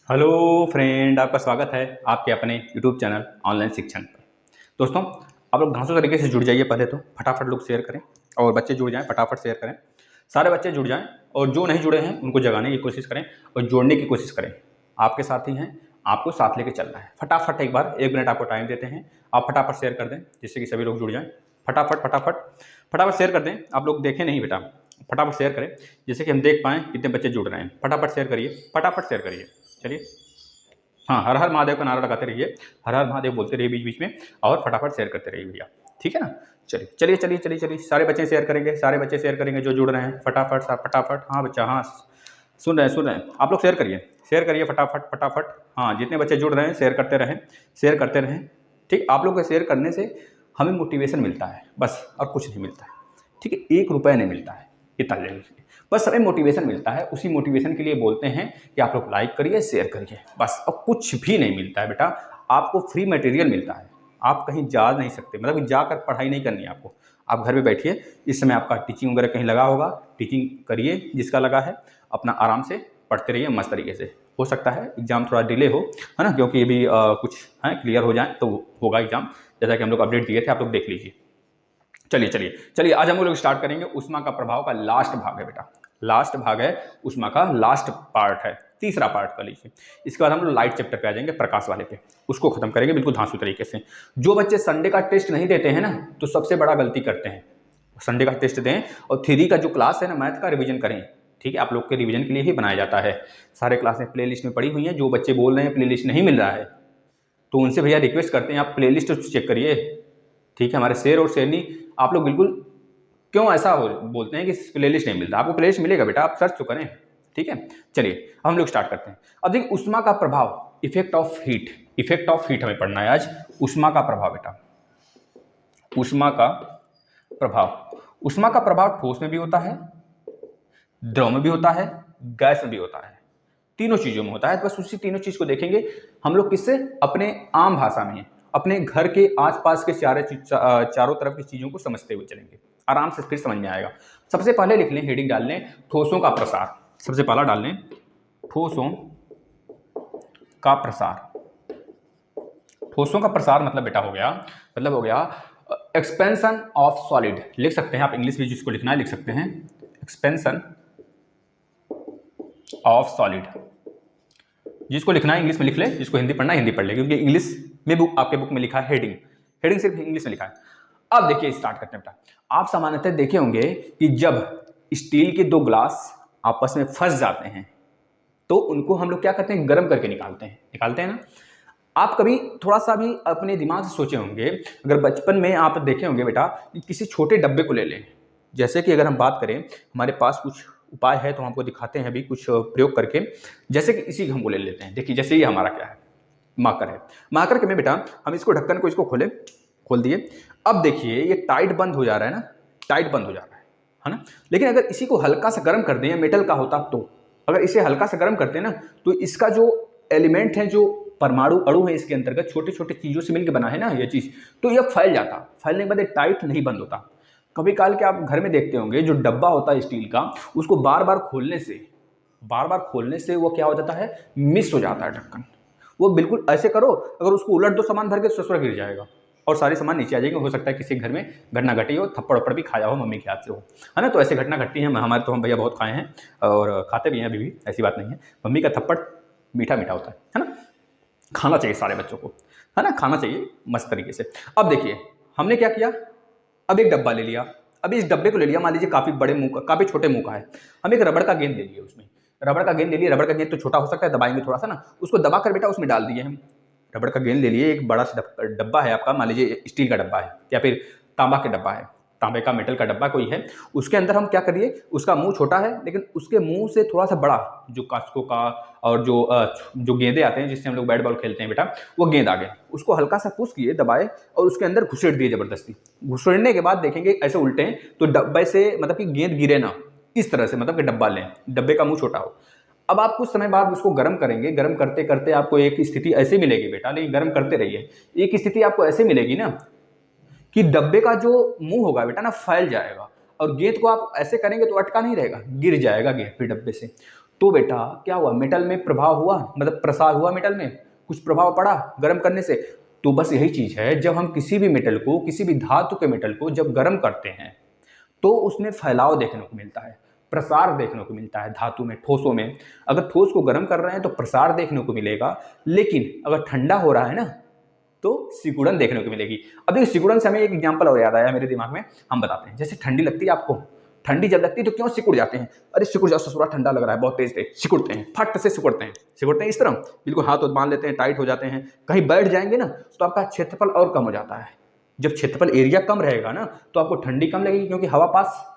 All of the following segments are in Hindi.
हेलो फ्रेंड, आपका स्वागत है आपके अपने यूट्यूब चैनल ऑनलाइन शिक्षण पर। दोस्तों, आप लोग ढांसू तरीके से जुड़ जाइए। पहले तो फटाफट लोग शेयर करें और बच्चे जुड़ जाएं, फटाफट शेयर करें। सारे बच्चे जुड़ जाएं और जो नहीं जुड़े हैं उनको जगाने की कोशिश करें और जोड़ने की कोशिश करें। आपके साथ ही हैं, आपको साथ लेके चलना है। फटाफट एक बार 1 मिनट आपको टाइम देते हैं, आप फटाफट शेयर कर दें जिससे कि सभी लोग जुड़ जाएँ। फटाफट फटाफट फटाफट शेयर कर दें। आप लोग देखें नहीं बेटा, फटाफट शेयर करें जिससे कि हम देख पाएँ कितने बच्चे जुड़ रहे हैं। फटाफट शेयर करिए, फटाफट शेयर करिए। चलिए, हाँ, हर हर महादेव का नारा लगाते रहिए, हर हर महादेव बोलते रहिए बीच बीच में और फटाफट शेयर करते रहिए भैया। ठीक है ना? चलिए चलिए चलिए चलिए चलिए, सारे बच्चे शेयर करेंगे, सारे बच्चे शेयर करेंगे जो जुड़ रहे हैं। फटाफट फटाफट। हाँ बच्चा, हाँ सुन रहे हैं आप लोग। शेयर करिए फटाफट फटाफट। हाँ, जितने बच्चे जुड़ रहे हैं शेयर करते रहें, शेयर करते रहें। ठीक, आप लोग के शेयर करने से हमें मोटिवेशन मिलता है बस, और कुछ नहीं मिलता है। ठीक है, 1 रुपया नहीं मिलता है, इतना ले लीजिए। बस हमें मोटिवेशन मिलता है, उसी मोटिवेशन के लिए बोलते हैं कि आप लोग लाइक करिए, शेयर करिए, बस। और कुछ भी नहीं मिलता है बेटा, आपको फ्री मटेरियल मिलता है। आप कहीं जा नहीं सकते, मतलब जाकर पढ़ाई नहीं करनी है आपको। आप घर में बैठिए, इस समय आपका टीचिंग वगैरह कहीं लगा होगा, टीचिंग करिए जिसका लगा है, अपना आराम से पढ़ते रहिए मस्त तरीके से। हो सकता है एग्जाम थोड़ा डिले हो, है ना, क्योंकि ये भी कुछ है क्लियर हो जाए तो होगा एग्जाम, जैसा कि हम लोग अपडेट दिए थे, आप लोग देख लीजिए। चलिए चलिए चलिए, आज हम लोग स्टार्ट करेंगे ऊष्मा का प्रभाव का लास्ट भाग है बेटा, लास्ट भाग है ऊष्मा का, लास्ट पार्ट है, तीसरा पार्ट कर लीजिए। इसके बाद हम लोग लाइट चैप्टर पे आ जाएंगे, प्रकाश वाले पे, उसको खत्म करेंगे बिल्कुल धांसू तरीके से। जो बच्चे संडे का टेस्ट नहीं देते हैं ना, तो सबसे बड़ा गलती करते हैं। संडे का टेस्ट दें और थ्योरी का जो क्लास है ना, मैथ का, रिवीजन करें। ठीक है, आप लोग के रिवीजन के लिए ही बनाया जाता है। सारे क्लासें प्ले लिस्ट में पड़ी हुई हैं। जो बच्चे बोल रहे हैं प्ले लिस्ट नहीं मिल रहा है, तो उनसे भैया रिक्वेस्ट करते हैं आप प्ले लिस्ट चेक करिए। ठीक है, हमारे शेर और शेरनी, आप लोग बिल्कुल क्यों ऐसा हो बोलते हैं कि प्लेलिस्ट नहीं मिलता? आपको प्लेलिस्ट मिलेगा बेटा, आप सर्च तो करें। ठीक है, चलिए हम लोग स्टार्ट करते हैं। अब देखिए, ऊष्मा का प्रभाव, effect of heat, effect of heat हमें पढ़ना है आज। ऊष्मा का प्रभाव बेटा, ऊष्मा का प्रभाव। ऊष्मा का प्रभाव ठोस में भी होता है, द्रव में भी होता है, गैस में भी होता है, तीनों चीजों में होता है। बस उसी तीनों चीज को देखेंगे हम लोग, किससे? अपने आम भाषा में, अपने घर के आसपास के चारों तरफ की चीजों को समझते हुए चलेंगे, आराम से फिर समझ में आएगा। सबसे पहले लिख लें, हेडिंग डाल लें, ठोसों का प्रसार। सबसे पहला डाल लें, ठोसों का प्रसार। ठोसों का प्रसार मतलब बेटा हो गया, मतलब हो गया एक्सपेंशन ऑफ सॉलिड। लिख सकते हैं आप, इंग्लिश में जिसको लिखना है लिख सकते हैं, एक्सपेंशन ऑफ सॉलिड। जिसको लिखना है इंग्लिश में लिख ले, जिसको हिंदी पढ़ना है हिंदी पढ़ ले, क्योंकि इंग्लिश में बुक, आपके बुक में लिखा है हेडिंग, हेडिंग सिर्फ इंग्लिश में लिखा है। अब देखिए स्टार्ट करते हैं बेटा। आप सामान्यतः देखे होंगे कि जब स्टील के दो ग्लास आपस में फंस जाते हैं तो उनको हम लोग क्या करते हैं? गर्म करके निकालते हैं ना। आप कभी थोड़ा सा भी अपने दिमाग से सोचे होंगे, अगर बचपन में आप देखे होंगे बेटा कि किसी छोटे डब्बे को ले लें, जैसे कि अगर हम बात करें, हमारे पास कुछ उपाय है तो हम आपको दिखाते हैं अभी कुछ प्रयोग करके। जैसे कि इसी हम को ले लेते हैं, देखिए जैसे ये हमारा क्या है, मार्कर है। मार्कर के में बेटा हम इसको ढक्कन को इसको खोल दिए। अब देखिए ये टाइट बंद हो जा रहा है ना, टाइट बंद हो जा रहा है ना। लेकिन अगर इसी को हल्का सा गर्म कर दें, मेटल का होता तो, अगर इसे हल्का सा गर्म करते हैं ना, तो इसका जो एलिमेंट है, जो परमाणु अणु है इसके अंतर्गत, छोटे छोटे चीजों से मिलकर बना है ना ये चीज, तो यह फैल जाता। फैलने के बाद टाइट नहीं बंद होता। कभी काल के आप घर में देखते होंगे, जो डब्बा होता है स्टील का, उसको बार बार खोलने से वो क्या हो जाता है? मिस हो जाता है ढक्कन। वो बिल्कुल ऐसे करो, अगर उसको उलट दो सामान भर के, ससुरा गिर जाएगा और सारे सामान नीचे आ जाएंगे। हो सकता है किसी घर में घटना घटी हो, थप्पड़ वप्पड़ भी खाया हो मम्मी के हाथ से हो, है ना। तो ऐसे घटना घटती है, हमारे तो हम भैया बहुत खाए हैं और खाते भी हैं अभी भी, ऐसी बात नहीं है। मम्मी का थप्पड़ मीठा मीठा होता है ना। खाना चाहिए सारे बच्चों को, है ना, खाना चाहिए मस्त तरीके से। अब देखिए हमने क्या किया, अब एक डब्बा ले लिया। अब इस डब्बे को ले लिया, मान लीजिए काफी बड़े मुंह का, काफी छोटे मुंह का है। हम एक रबड़ का गेंद ले लिए, उसमें रबड़ का गेंद ले लिए। रबड़ का गेंद तो छोटा हो सकता है, दबाएंगे थोड़ा सा ना, उसको दबा कर बेटा उसमें डाल दिए हम। रबड़ का गेंद ले लिए, एक बड़ा सा डब्बा है आपका, मान लीजिए स्टील का डब्बा है या फिर तांबा का डब्बा है, तांबे का मेटल का डब्बा कोई है। उसके अंदर हम क्या करिए, उसका मुंह छोटा है लेकिन उसके मुंह से थोड़ा सा बड़ा, जो कास्को का और जो गेंदे आते हैं जिससे हम लोग बैट बॉल खेलते हैं बेटा, वो गेंद आ गए। उसको हल्का सा पुश किए, दबाए और उसके अंदर घुसेड़ दिए जबरदस्ती। घुसेड़ने के बाद देखेंगे ऐसे उल्टे तो डब्बे से, मतलब कि गेंद गिरे ना, इस तरह से, मतलब कि डब्बा लें, डब्बे का मुंह छोटा हो। अब आप कुछ समय बाद उसको गर्म करेंगे, गर्म करते करते आपको एक स्थिति ऐसी मिलेगी बेटा, लेकिन गर्म करते रहिए, एक स्थिति आपको ऐसे मिलेगी ना कि डब्बे का जो मुंह होगा बेटा ना, फैल जाएगा और गेंद को आप ऐसे करेंगे तो अटका नहीं रहेगा, गिर जाएगा गेंद फिर डब्बे से। तो बेटा क्या हुआ, मेटल में प्रभाव हुआ, मतलब प्रसार हुआ, मेटल में कुछ प्रभाव पड़ा गर्म करने से। तो बस यही चीज है, जब हम किसी भी मेटल को, किसी भी धातु के मेटल को जब गर्म करते हैं तो उसमें फैलाव देखने को मिलता है, प्रसार देखने को मिलता है। धातु में, ठोसों में अगर ठोस को गर्म कर रहे हैं तो प्रसार देखने को मिलेगा, लेकिन अगर ठंडा हो रहा है ना तो सिकुड़न देखने को मिलेगी। अब देखिए सिकुड़न से हमें एक एग्जांपल और याद आया मेरे दिमाग में, हम बताते हैं। जैसे ठंडी लगती है आपको, ठंडी जब लगती है तो क्यों सिकुड़ जाते हैं, अरे सिकुड़ जाओ ससुरा ठंडा लग रहा है, बहुत तेज तेज सिकुड़ते हैं, फट से सिकुड़ते हैं, सिकुड़ते हैं इस तरह बिल्कुल हाथ बांध लेते हैं, टाइट हो जाते हैं। कहीं बैठ जाएंगे ना तो आपका क्षेत्रफल और कम हो जाता है। जब क्षेत्रफल एरिया कम रहेगा ना तो आपको ठंडी कम लगेगी, क्योंकि हवा पास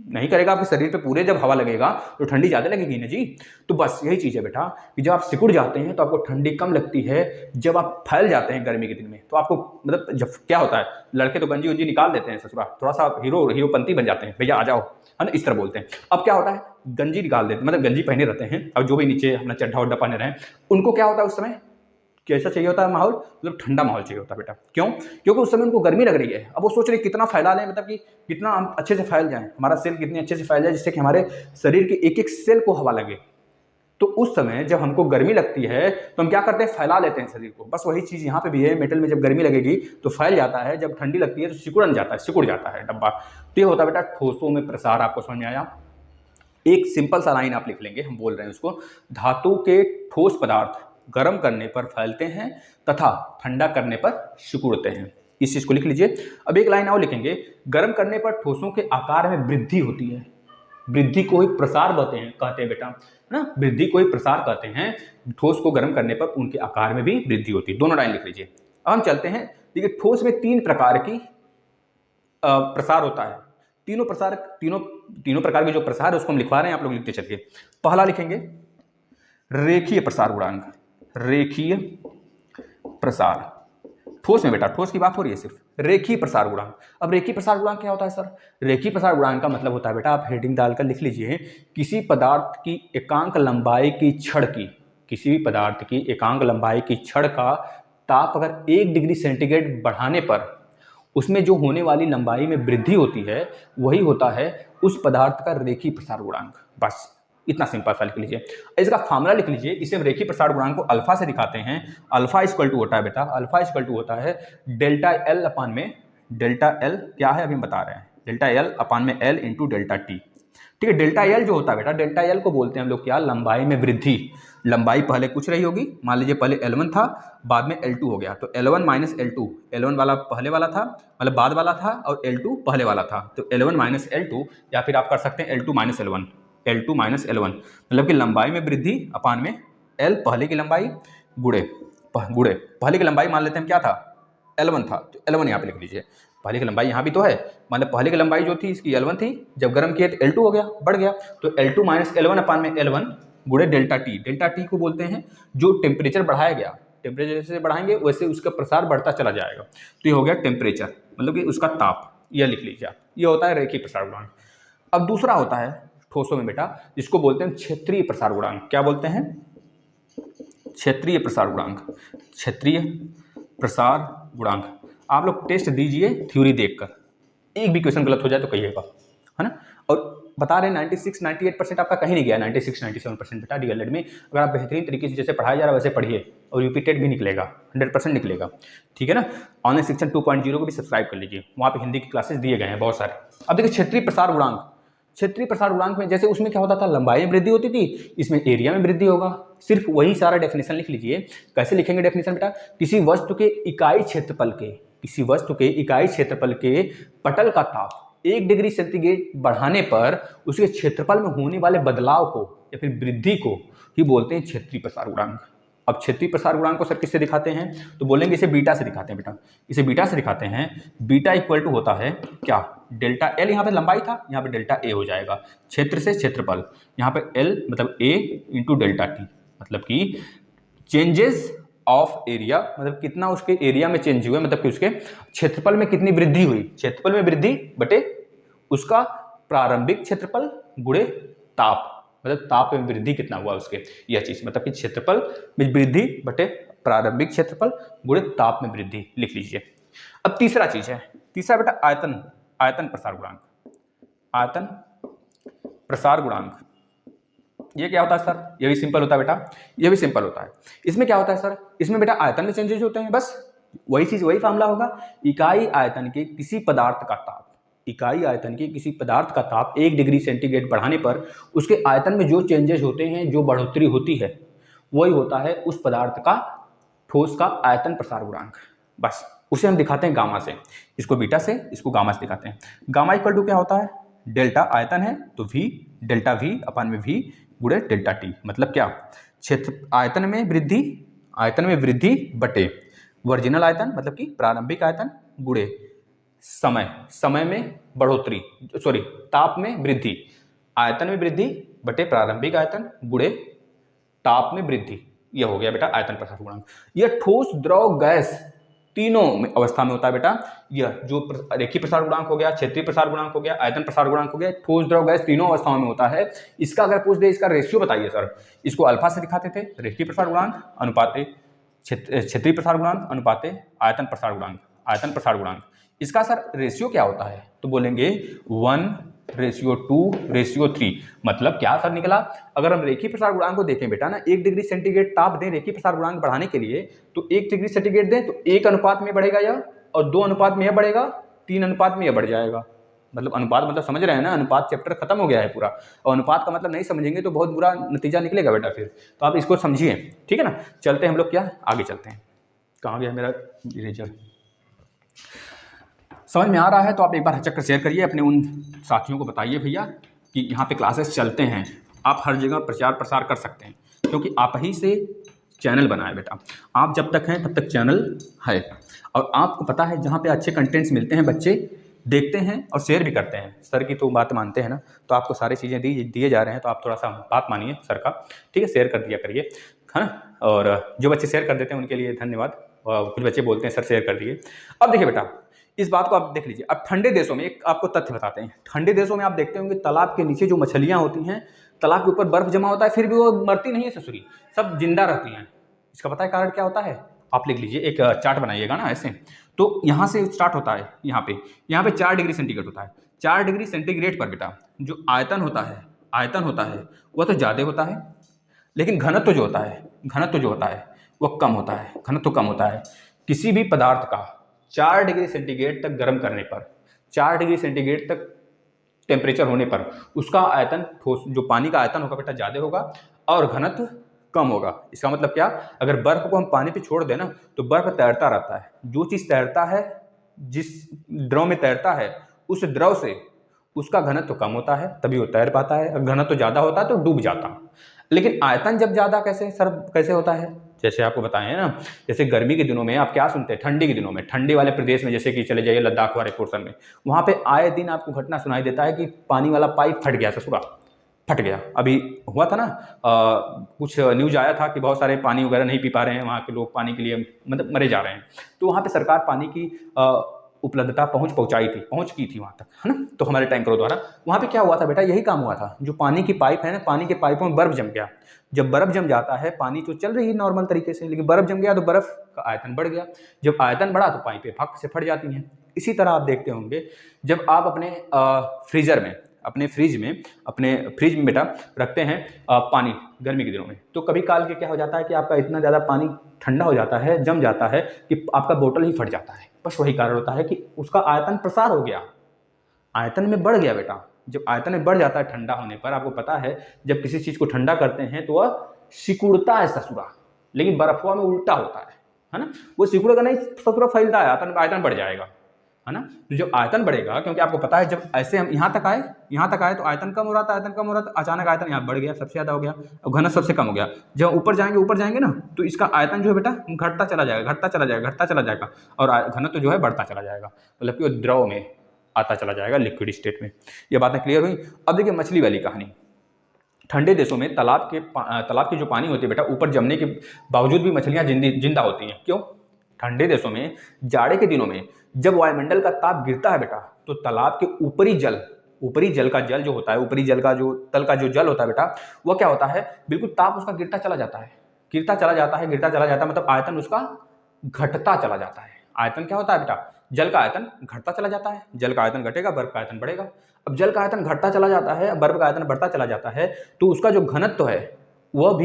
नहीं करेगा आपके शरीर पे पूरे, जब हवा लगेगा तो ठंडी ज़्यादा लगेगी ना जी। तो बस यही चीज़ है बेटा कि जब आप सिकुड़ जाते हैं तो आपको ठंडी कम लगती है। जब आप फैल जाते हैं गर्मी के दिन में तो आपको, मतलब जब क्या होता है, लड़के तो गंजी उंजी निकाल देते हैं ससुरा, थोड़ा सा हीरोपंती बन जाते हैं, भैया आ जाओ, है ना, इस तरह बोलते हैं। अब क्या होता है, गंजी निकाल देते, मतलब गंजी पहने रहते हैं, और जो भी नीचे अपना चड्ढा उड्ढा पहने रहे उनको क्या होता है उस समय, कैसा चाहिए होता है माहौल, मतलब ठंडा माहौल चाहिए होता है बेटा। क्यों, क्योंकि उस समय उनको गर्मी लग रही है। अब वो सोच रहे कितना फैला लें, मतलब कि कितना हम अच्छे से फैल जाएं, हमारा सेल कितने अच्छे से फैल जाए जिससे कि हमारे शरीर के एक एक सेल को हवा लगे। तो उस समय जब हमको गर्मी लगती है तो हम क्या करते हैं, फैला लेते हैं शरीर को। बस वही चीज़ यहाँ पे भी है, मेटल में जब गर्मी लगेगी तो फैल जाता है, जब ठंडी लगती है तो सिकुड़न जाता है, सिकुड़ जाता है डब्बा। तो ये होता है बेटा ठोसों में प्रसार। आपको समझ में आया। एक सिंपल सा लाइन आप लिख लेंगे, हम बोल रहे हैं उसको, धातु के ठोस पदार्थ गर्म करने पर फैलते हैं तथा ठंडा करने पर सिकुड़ते हैं। इस चीज को लिख लीजिए। अब एक लाइन और लिखेंगे, गर्म करने पर ठोसों के आकार में वृद्धि होती है। वृद्धि को ही प्रसार कहते हैं बेटा, है ना, वृद्धि को ही प्रसार कहते हैं। ठोस को गर्म करने पर उनके आकार में भी वृद्धि होती है। दोनों लाइन लिख लीजिए। अब हम चलते हैं। देखिए ठोस में 3 प्रकार की प्रसार होता है। तीनों प्रकार के जो प्रसार है उसको हम लिखवा रहे हैं, आप लोग लिखते चलिए। पहला लिखेंगे रेखीय प्रसार गुणांक। रेखीय प्रसार ठोस में बेटा, ठोस की बात हो रही है सिर्फ, रेखीय प्रसार गुणांक। अब रेखीय प्रसार गुणांक क्या होता है सर? रेखीय प्रसार गुणांक का मतलब होता है बेटा, आप हेडिंग डालकर लिख लीजिए, किसी पदार्थ की एकांक लंबाई की छड़ की, किसी भी पदार्थ की एकांक लंबाई की छड़ का ताप अगर 1 डिग्री सेंटीग्रेड बढ़ाने पर उसमें जो होने वाली लंबाई में वृद्धि होती है वही होता है उस पदार्थ का रेखीय प्रसार गुणांक। बस इतना सिंपल सा लिख लीजिए। इसका फार्मूला लिख लीजिए। इसे हम रेखीय प्रसार गुणांक को अल्फा से दिखाते हैं। अल्फा इक्वल टू होता है बेटा, अल्फा इक्वल टू होता है डेल्टा एल अपान में, डेल्टा एल क्या है अभी हम बता रहे हैं, डेल्टा एल अपान में एल इंटू डेल्टा टी। ठीक है, डेल्टा एल जो होता है बेटा, डेल्टा एल को बोलते हैं हम लोग क्या, लंबाई में वृद्धि। लंबाई पहले कुछ रही होगी, मान लीजिए पहले L1 था, बाद में L2 हो गया, तो L1 माइनस L2, L1 वाला पहले वाला था, मतलब बाद वाला था, और L2 पहले वाला था, तो L1 माइनस L2, या फिर आप कर सकते हैं L2 minus L1, L2 minus L1, मतलब कि लंबाई में वृद्धि अपान में L पहले की लंबाई गुड़े पहले की लंबाई मान लेते हैं क्या था, L1 था, तो L1 यहाँ पे लिख लीजिए। पहले की लंबाई यहाँ भी तो है, मतलब पहले की लंबाई जो थी इसकी L1 थी, जब गर्म किए तो L2 हो गया, बढ़ गया, तो L2 माइनस L1 अपान में L1 गुणे डेल्टा टी। डेल्टा टी को बोलते हैं जो टेम्परेचर बढ़ाया गया, टेम्परेचर जैसे बढ़ाएंगे वैसे उसका प्रसार बढ़ता चला जाएगा, तो ये हो गया टेम्परेचर, मतलब कि उसका ताप, यह लिख लीजिए आप। ये होता है रेखीय प्रसार गुणांक। अब दूसरा होता है ठोसों में बेटा, जिसको बोलते हैं क्षेत्रीय प्रसार गुणांक। क्या बोलते हैं? क्षेत्रीय प्रसार गुणांक। क्षेत्रीय प्रसार गुणांक आप लोग टेस्ट दीजिए थ्योरी देखकर, एक भी क्वेश्चन गलत हो जाए तो कहिएगा, है ना। और बता रहे 96-98% आपका कहीं नहीं गया, 96-97% बेटा डीएलएड में अगर आप बेहतरीन तरीके से जैसे पढ़ाया जा रहा है वैसे पढ़िए, और रिपीटेड भी निकलेगा, 100% निकलेगा, ठीक है ना। ऑनलाइन शिक्षण 2.0 को भी सब्सक्राइब कर लीजिए, वहाँ पे हिंदी की क्लासेस दिए गए हैं बहुत सारे। अब देखिए क्षेत्रीय प्रसार गुणांक, क्षेत्रीय प्रसार गुणांक में जैसे उसमें क्या होता था, लंबाई में वृद्धि होती थी, इसमें एरिया में वृद्धि होगा। सिर्फ वही सारा डेफिनेशन लिख लीजिए। कैसे लिखेंगे डेफिनेशन बेटा? किसी वस्तु के इकाई क्षेत्रफल के, किसी वस्तु के इकाई क्षेत्रफल के पटल का ताप 1 डिग्री सेंटीग्रेड बढ़ाने पर उसके क्षेत्रफल में होने वाले बदलाव को या फिर वृद्धि को ही बोलते हैं क्षेत्रीय प्रसार गुणांक। अब क्षेत्रीय प्रसार गुणांक को सर किससे दिखाते हैं? तो बोलेंगे इसे बीटा से दिखाते हैं बेटा, इसे बीटा से दिखाते हैं। बीटा इक्वल टू होता है क्या, डेल्टा एल, यहाँ पे लंबाई था, यहाँ पे डेल्टा ए हो जाएगा, क्षेत्र से क्षेत्रफल, यहाँ पे एल मतलब ए इंटू डेल्टा टी, मतलब कि चेंजेस ऑफ एरिया, मतलब कितना उसके एरिया में चेंज हुआ, मतलब कि उसके क्षेत्रफल में कितनी वृद्धि हुई, क्षेत्रफल में वृद्धि बटे उसका प्रारंभिक क्षेत्रफल गुणे ताप, मतलब ताप में वृद्धि कितना हुआ उसके, यह चीज, मतलब कि क्षेत्रफल में वृद्धि बटे प्रारंभिक क्षेत्रफल गुणे ताप में वृद्धि, लिख लीजिए। अब तीसरा चीज है, तीसरा बेटा आयतन, आयतन प्रसार गुणांक। आयतन प्रसार गुणांक ये क्या होता है सर, ये भी सिंपल होता है बेटा, ये भी सिंपल होता है। इसमें क्या होता है सर, इसमें बेटा आयतन में चेंजेस होते हैं, बस वही चीज वही फार्मूला होगा। इकाई आयतन के किसी पदार्थ का ताप, इकाई आयतन के किसी पदार्थ का ताप 1 डिग्री सेंटीग्रेड बढ़ाने पर उसके आयतन में जो चेंजेस होते हैं, जो बढ़ोतरी होती है, वही होता है उस पदार्थ का, ठोस का आयतन प्रसार गुणांक। बस उसे हम दिखाते हैं गामा से, इसको बीटा से, इसको गामा से दिखाते हैं। गामा इक्वल टू क्या होता है, डेल्टा आयतन है तो v, डेल्टा v अपान में v गुणे डेल्टा t। मतलब क्या, क्षेत्र आयतन में वृद्धि बटे वर्जिनल आयतन मतलब कि प्रारंभिक आयतन गुणे समय में बढ़ोतरी, सॉरी ताप में वृद्धि, आयतन में वृद्धि बटे प्रारंभिक आयतन गुणे ताप में वृद्धि, यह हो गया बेटा आयतन प्रसार गुणांक। यह ठोस द्रव गैस तीनों अवस्था में होता है बेटा। यह जो रेखीय प्रसार गुणांक हो गया, क्षेत्रीय प्रसार गुणांक हो गया, आयतन प्रसार गुणांक हो गया, ठोस द्रव गैस तीनों अवस्थाओं में होता है। इसका अगर पूछ दे इसका रेशियो बताइए सर, इसको अल्फा से दिखाते थे, रेखीय प्रसार गुणांक अनुपाते क्षेत्रीय प्रसार गुणांक अनुपाते आयतन प्रसार गुणांक। इसका सर रेशियो क्या होता है, तो बोलेंगे 1:2:3। मतलब क्या सर निकला, अगर हम रेखीय प्रसार गुणांक को देखें बेटा ना, 1 डिग्री सेंटीग्रेड ताप दें रेखीय प्रसार गुणांक बढ़ाने के लिए, तो 1 डिग्री सेंटीग्रेड दें तो 1 अनुपात में बढ़ेगा यह, और 2 अनुपात में यह बढ़ेगा, 3 अनुपात में यह बढ़ जाएगा। मतलब अनुपात मतलब समझ रहे हैं ना, अनुपात चैप्टर खत्म हो गया है पूरा, और अनुपात का मतलब नहीं समझेंगे तो बहुत बुरा नतीजा निकलेगा बेटा फिर, तो आप इसको समझिए, ठीक है ना। चलते हैं हम लोग क्या आगे चलते हैं, कहाँ गया मेरा इरेजर। समझ में आ रहा है तो आप एक बार चक्कर शेयर करिए, अपने उन साथियों को बताइए भैया कि यहाँ पे क्लासेस चलते हैं, आप हर जगह प्रचार प्रसार कर सकते हैं, क्योंकि आप ही से चैनल बनाए बेटा। आप जब तक हैं तब तक चैनल है, और आपको पता है जहाँ पे अच्छे कंटेंट्स मिलते हैं बच्चे देखते हैं और शेयर भी करते हैं। सर की तो बात मानते हैं ना, तो आपको सारी चीज़ें दिए जा रहे हैं, तो आप थोड़ा सा बात मानिए सर का, ठीक है, शेयर कर दिया करिए, है ना। और जो बच्चे शेयर कर देते हैं उनके लिए धन्यवाद, और कुछ बच्चे बोलते हैं सर शेयर कर दिए। अब देखिए बेटा, इस बात को आप देख लीजिए। अब ठंडे देशों में एक आपको तथ्य बताते हैं, ठंडे देशों में आप देखते होंगे तालाब के नीचे जो मछलियाँ होती हैं, तालाब के ऊपर बर्फ जमा होता है, फिर भी वो मरती नहीं है ससुरी, सब जिंदा रहती हैं। इसका पता है कारण क्या होता है, आप लिख लीजिए, एक चार्ट बनाइएगा ना ऐसे, तो यहाँ से स्टार्ट होता है, यहाँ पे 4 डिग्री सेंटीग्रेड होता है। 4 डिग्री सेंटीग्रेड पर बेटा जो आयतन होता है वह तो ज़्यादा होता है, लेकिन घनत्व जो होता है वह कम होता है, घनत्व कम होता है। किसी भी पदार्थ का 4 डिग्री सेंटीग्रेड तक गर्म करने पर, 4 डिग्री सेंटीग्रेड तक टेम्परेचर होने पर उसका आयतन, ठोस जो पानी का आयतन होगा बेटा ज़्यादा होगा और घनत्व कम होगा। इसका मतलब क्या, अगर बर्फ को हम पानी पे छोड़ दें ना तो बर्फ तैरता रहता है, जो चीज़ तैरता है, जिस द्रव में तैरता है उस द्रव से उसका घनत्व कम होता है तभी वो तैर पाता है, अगर घनत्व ज़्यादा होता है तो डूब जाता। लेकिन आयतन जब ज़्यादा कैसे होता है, जैसे आपको बताएं ना, जैसे गर्मी के दिनों में आप क्या सुनते हैं, ठंडी के दिनों में ठंडी वाले प्रदेश में, जैसे कि चले जाइए लद्दाख वाले पोर्शन में, वहाँ पे आए दिन आपको घटना सुनाई देता है कि पानी वाला पाइप फट गया, ससुरा फट गया। अभी हुआ था ना, कुछ न्यूज आया था कि बहुत सारे पानी वगैरह नहीं पी पा रहे हैं वहाँ के लोग, पानी के लिए मतलब मरे जा रहे हैं। तो वहाँ पे सरकार पानी की उपलब्धता पहुँच की थी वहाँ तक, है ना, तो हमारे टैंकरों द्वारा। वहाँ पे क्या हुआ था बेटा, यही काम हुआ था, जो पानी की पाइप है ना, पानी के पाइपों में बर्फ जम गया। जब बर्फ जम जाता है, पानी तो चल रही है नॉर्मल तरीके से, लेकिन बर्फ जम गया तो बर्फ का आयतन बढ़ गया। जब आयतन बढ़ा तो पाइपें फक से फट जाती हैं। इसी तरह आप देखते होंगे जब आप अपने फ्रीजर में, अपने फ्रिज में बेटा रखते हैं पानी गर्मी के दिनों में, तो कभी काल के क्या हो जाता है कि आपका इतना ज़्यादा पानी ठंडा हो जाता है, जम जाता है कि आपका बोतल ही फट जाता है। बस वही कारण होता है कि उसका आयतन प्रसार हो गया, आयतन में बढ़ गया बेटा। जब आयतन में बढ़ जाता है ठंडा होने पर, आपको पता है जब किसी चीज़ को ठंडा करते हैं तो वह सिकुड़ता है ससुरा, लेकिन बर्फुआ में उल्टा होता है ना, वो सिकुड़ेगा नहीं, ससुरा फैलता है, आयतन बढ़ जाएगा, है ना। तो जब आयतन बढ़ेगा, क्योंकि आपको पता है जब ऐसे हम यहाँ तक आए तो आयतन कम हो रहा था, अचानक आयतन यहाँ बढ़ गया, सबसे ज़्यादा हो गया, और घनत्व सबसे कम हो गया। जब ऊपर जाएंगे ना तो इसका आयतन जो है बेटा घटता चला जाएगा, और घनत्व जो है बढ़ता चला जाएगा, मतलब कि वो द्रव में आता चला जाएगा, लिक्विड स्टेट में। ये बातें क्लियर हुई। अब देखिए मछली वाली कहानी। ठंडे देशों में तालाब की जो पानी होती है बेटा, ऊपर जमने के बावजूद भी मछलियाँ जिंदा होती हैं। क्यों? ठंडे देशों में जाड़े के दिनों में जब वायुमंडल का ताप गिरता है बेटा, तो तालाब के ऊपरी जल का जल जो होता है, ऊपरी जल का जो तल का जो जल होता है बेटा, वो क्या होता है, बिल्कुल ताप उसका गिरता चला जाता है, मतलब आयतन उसका घटता चला जाता है। आयतन क्या होता है बेटा, जल का आयतन घटता चला जाता है, जल का आयतन घटेगा, बर्फ का आयतन बढ़ेगा। अब जल का आयतन घटता चला जाता है, बर्फ का आयतन बढ़ता चला जाता है, तो उसका जो घनत्व है वह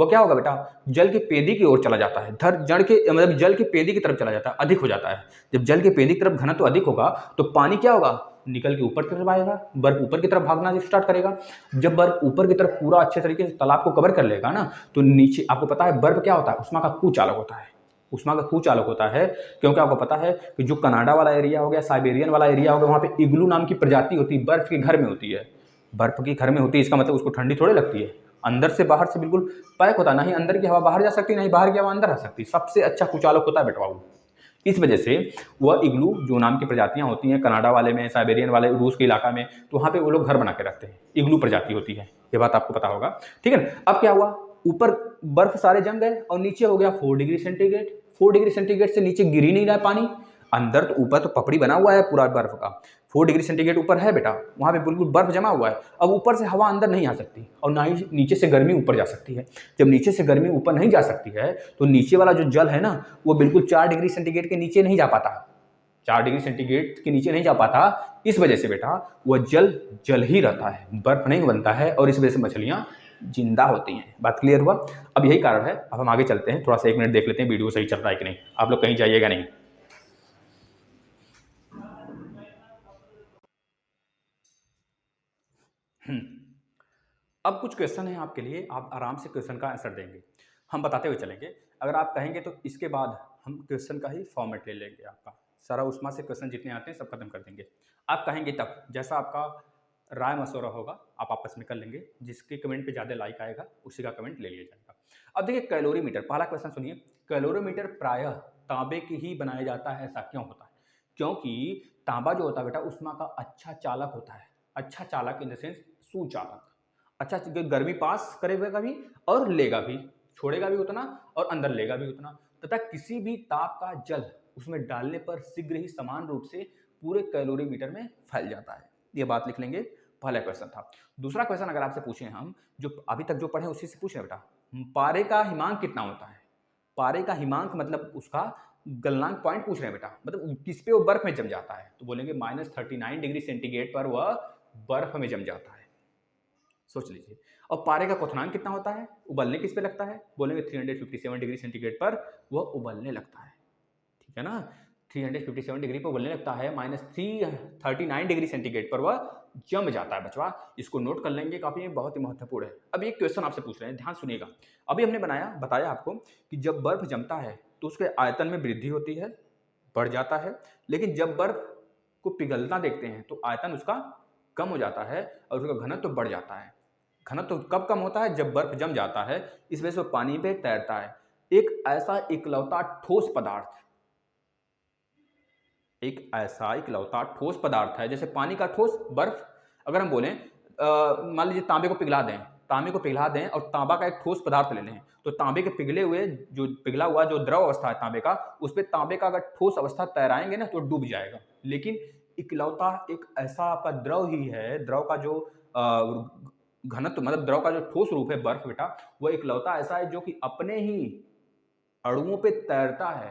क्या होगा बेटा, जल की पेदी की ओर चला जाता है, जड़ के मतलब जल की पेदी की तरफ चला जाता है, अधिक हो जाता है। जब जल की पेदी की तरफ घनत्व अधिक होगा तो पानी क्या होगा, निकल के ऊपर की तरफ आएगा, बर्फ ऊपर की तरफ भागना स्टार्ट करेगा। जब बर्फ ऊपर की तरफ पूरा अच्छे तरीके से तालाब को कवर कर लेगा ना, तो नीचे आपको पता है बर्फ क्या होता है, उष्मा का कुचालक होता है। उष्मा का कुचालक होता है क्योंकि आपको पता है कि जो कनाडा वाला एरिया हो गया, साइबेरियन वाला एरिया हो गया, वहाँ पे इग्लू नाम की प्रजाति होती है, बर्फ के घर में होती है, बर्फ के घर में होती है। इसका मतलब उसको ठंडी थोड़ी लगती है, अंदर से बाहर से बिल्कुल पैक होता है, ना ही अंदर की हवा बाहर जा सकती, ना ही बाहर की हवा अंदर आ सकती। सबसे अच्छा कुचालक होता है बेटा वो। इस वजह से वह इग्लू जो नाम की प्रजातियां होती हैं कनाडा वाले में, साइबेरियन वाले रूस के इलाका में, तो वहाँ पे वो लोग घर बना के रखते हैं, इग्लू प्रजाति होती है, ये बात आपको पता होगा। ठीक है, अब क्या हुआ, ऊपर बर्फ सारे जम गए और नीचे हो गया 4 डिग्री सेंटीग्रेड। 4 डिग्री सेंटीग्रेड से नीचे गिर ही नहीं रहा है पानी, अंदर तो ऊपर तो पपड़ी बना हुआ है पूरा बर्फ का, 4 डिग्री सेंटीग्रेड ऊपर है बेटा, वहाँ पे बिल्कुल बर्फ जमा हुआ है। अब ऊपर से हवा अंदर नहीं आ सकती और ना ही नीचे से गर्मी ऊपर जा सकती है। जब नीचे से गर्मी ऊपर नहीं जा सकती है तो नीचे वाला जो जल है ना, वो बिल्कुल 4 डिग्री सेंटीग्रेड के नीचे नहीं जा पाता, 4 डिग्री सेंटीग्रेड के नीचे नहीं जा पाता। इस वजह से बेटा वह जल जल ही रहता है, बर्फ नहीं बनता है, और इस वजह से मछलियाँ जिंदा होती हैं। बात क्लियर हुआ? अब यही कारण है। अब हम आगे चलते हैं, थोड़ा सा 1 मिनट देख लेते हैं वीडियो सही चल रहा है कि नहीं, आप लोग कहीं जाइएगा नहीं। अब कुछ क्वेश्चन है आपके लिए, आप आराम से क्वेश्चन का आंसर देंगे, हम बताते हुए चलेंगे। अगर आप कहेंगे तो इसके बाद हम क्वेश्चन का ही फॉर्मेट ले लेंगे, आपका सारा उसमें से क्वेश्चन जितने आते हैं सब खत्म कर देंगे। आप कहेंगे तब, जैसा आपका राय मशवरा होगा आप आपस में कर लेंगे, जिसके कमेंट पे ज़्यादा लाइक आएगा उसी का कमेंट ले लिया जाएगा। अब देखिए कैलोरीमीटर, पहला क्वेश्चन सुनिए। कैलोरीमीटर प्रायः तांबे की ही बनाया जाता है, ऐसा क्यों होता है? क्योंकि तांबा जो होता है बेटा उष्मा का अच्छा चालक होता है, अच्छा चालक इन द सेंस सुचालक, अच्छा गर्मी पास करेगा भी और लेगा भी, छोड़ेगा भी उतना और अंदर लेगा भी उतना, तथा किसी भी ताप का जल उसमें डालने पर शीघ्र ही समान रूप से पूरे कैलोरीमीटर में फैल जाता है। ये बात लिख लेंगे, पहला क्वेश्चन था। दूसरा क्वेश्चन अगर आपसे पूछें हम, जो अभी तक जो पढ़े उसी से पूछ रहे बेटा, पारे का हिमांक कितना होता है? पारे का हिमांक मतलब उसका गलनांक पॉइंट पूछ रहे हैं बेटा, मतलब किस पे वो बर्फ में जम जाता है, तो बोलेंगे -39 डिग्री सेंटीग्रेड पर वह बर्फ में जम जाता है, सोच लीजिए। और पारे का क्वथनांक कितना होता है, उबलने किस पे लगता है, बोलेंगे 357 डिग्री सेंटीग्रेड पर वह उबलने लगता है, ठीक है ना, 357 डिग्री पर उबलने लगता है, -339 डिग्री सेंटीग्रेड पर वह जम जाता है बचवा, इसको नोट कर लेंगे, काफी बहुत ही महत्वपूर्ण है। अब एक क्वेश्चन आपसे पूछ रहे हैं, ध्यान सुनिएगा। अभी हमने बताया आपको कि जब बर्फ जमता है तो उसके आयतन में वृद्धि होती है, बढ़ जाता है, लेकिन जब बर्फ को पिघलता देखते हैं तो आयतन उसका कम हो जाता है और उसका घनत्व बढ़ जाता है। घनत्व कब कम होता है, जब बर्फ जम जाता है, इस वजह से पानी पे तैरता है। एक ऐसा इकलौता ठोस पदार्थ, एक ऐसा इकलौता ठोस पदार्थ है, जैसे पानी का ठोस बर्फ, अगर हम बोलें मान लीजिए तांबे को पिघला दें, तांबे को पिघला दें और तांबा का एक ठोस पदार्थ ले लें, तो तांबे के पिघले हुए जो पिघला हुआ जो द्रव अवस्था है तांबे का, उस पर तांबे का अगर ठोस अवस्था तैराएंगे ना तो डूब जाएगा। लेकिन इकलौता एक ऐसा आपका द्रव ही है, द्रव का जो घनत्व मतलब द्रव का जो ठोस रूप है बर्फ बेटा, वो इकलौता ऐसा है जो कि अपने ही अणुओं पे तैरता है,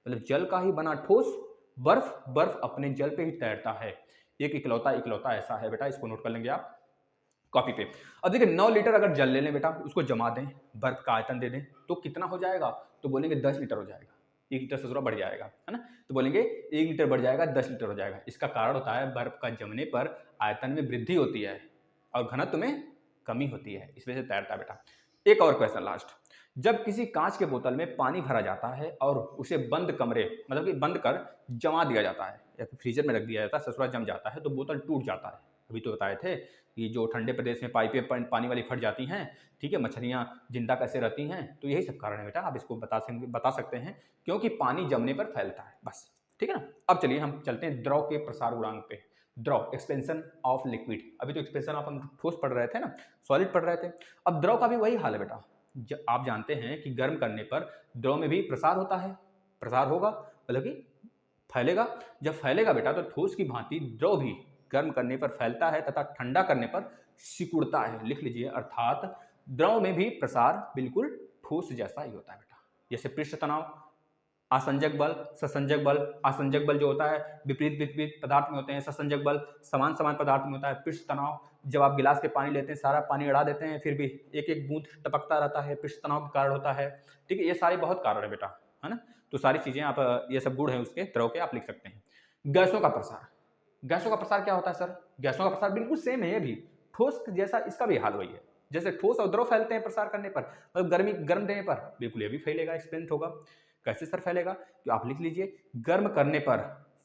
मतलब जल का ही बना ठोस बर्फ, बर्फ अपने जल पे ही तैरता है। एक इकलौता इकलौता ऐसा है बेटा, इसको नोट कर लेंगे आप कॉपी पे। अब देखिए 9 लीटर अगर जल ले लें बेटा, उसको जमा दें, बर्फ का आयतन दे दें, तो कितना हो जाएगा, तो बोलेंगे 10 लीटर हो जाएगा, 1 लीटर से थोड़ा बढ़ जाएगा, है ना, तो बोलेंगे 1 लीटर बढ़ जाएगा, 10 लीटर हो जाएगा। इसका कारण होता है बर्फ का जमने पर आयतन में वृद्धि होती है और घनत्व में कमी होती है, इस वजह से तैरता है बेटा। एक और क्वेश्चन लास्ट, जब किसी कांच के बोतल में पानी भरा जाता है और उसे बंद कमरे मतलब कि बंद कर जमा दिया जाता है या फिर फ्रीजर में रख दिया जाता है, ससुरा जम जाता है, तो बोतल टूट जाता है। अभी तो बताए थे कि जो ठंडे प्रदेश में पाइपें पानी वाली फट जाती हैं, ठीक है, मछलियाँ जिंदा कैसे रहती हैं, तो यही सब कारण है बेटा, आप इसको बता सकते हैं, क्योंकि पानी जमने पर फैलता है बस, ठीक है ना। अब चलिए हम चलते हैं द्रव के प्रसार गुणांक पे। द्रव एक्सपेंशन ऑफ लिक्विड, अभी तो एक्सपेंशन ऑफ हम ठोस पढ़ रहे थे ना, सॉलिड पढ़ रहे थे, अब द्रव का भी वही हाल है बेटा। आप जानते हैं कि गर्म करने पर द्रव में भी प्रसार होता है, प्रसार होगा मतलब कि फैलेगा, जब फैलेगा बेटा तो ठोस की भांति द्रव भी गर्म करने पर फैलता है तथा ठंडा करने पर सिकुड़ता है, लिख लीजिए, अर्थात द्रव में भी प्रसार बिल्कुल ठोस जैसा ही होता है बेटा। जैसे पृष्ठ तनाव आसंजक बल, ससंजक बल। आसंजक बल जो होता है विपरीत विपरीत पदार्थ में होते हैं। ससंजक बल समान समान पदार्थ में होता है। पृष्ठ तनाव, जब आप गिलास के पानी लेते हैं सारा पानी अड़ा देते हैं फिर भी एक एक बूंद टपकता रहता है, पृष्ठ तनाव के कारण होता है। ठीक है, ये सारे बहुत कारण है बेटा, है ना। तो सारी चीजें आप ये सब गुण है उसके द्रव के आप लिख सकते हैं। गैसों का प्रसार, गैसों का प्रसार क्या होता है सर? गैसों का प्रसार बिल्कुल सेम है, ये भी ठोस जैसा इसका भी हाल वही है। जैसे ठोस और द्रव फैलते हैं प्रसार करने पर, मतलब गर्म देने पर, बिल्कुल ये भी फैलेगा, एक्सपेंस होगा। कैसे सर फैलेगा? तो आप लिख लीजिए, गर्म करने पर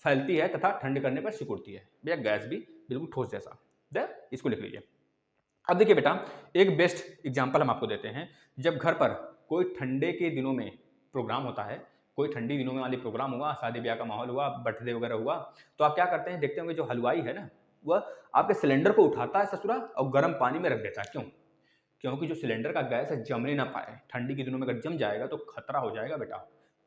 फैलती है तथा ठंड करने पर सिकुड़ती है। भैया गैस भी बिल्कुल ठोस जैसा, इसको लिख लीजिए। अब देखिए बेटा, एक बेस्ट एग्जांपल हम आपको देते हैं। जब घर पर कोई ठंडे के दिनों में प्रोग्राम होता है, कोई ठंडी दिनों में वाली प्रोग्राम हुआ, शादी ब्याह का माहौल हुआ, बर्थडे वगैरह हुआ, तो आप क्या करते हैं, देखते होंगे जो हलवाई है ना, वह आपके सिलेंडर को उठाता है ससुरा और गर्म पानी में रख देता है। क्यों? क्योंकि जो सिलेंडर का गैस है जमने ना पाए। ठंडी के दिनों में अगर जम जाएगा तो खतरा हो जाएगा बेटा,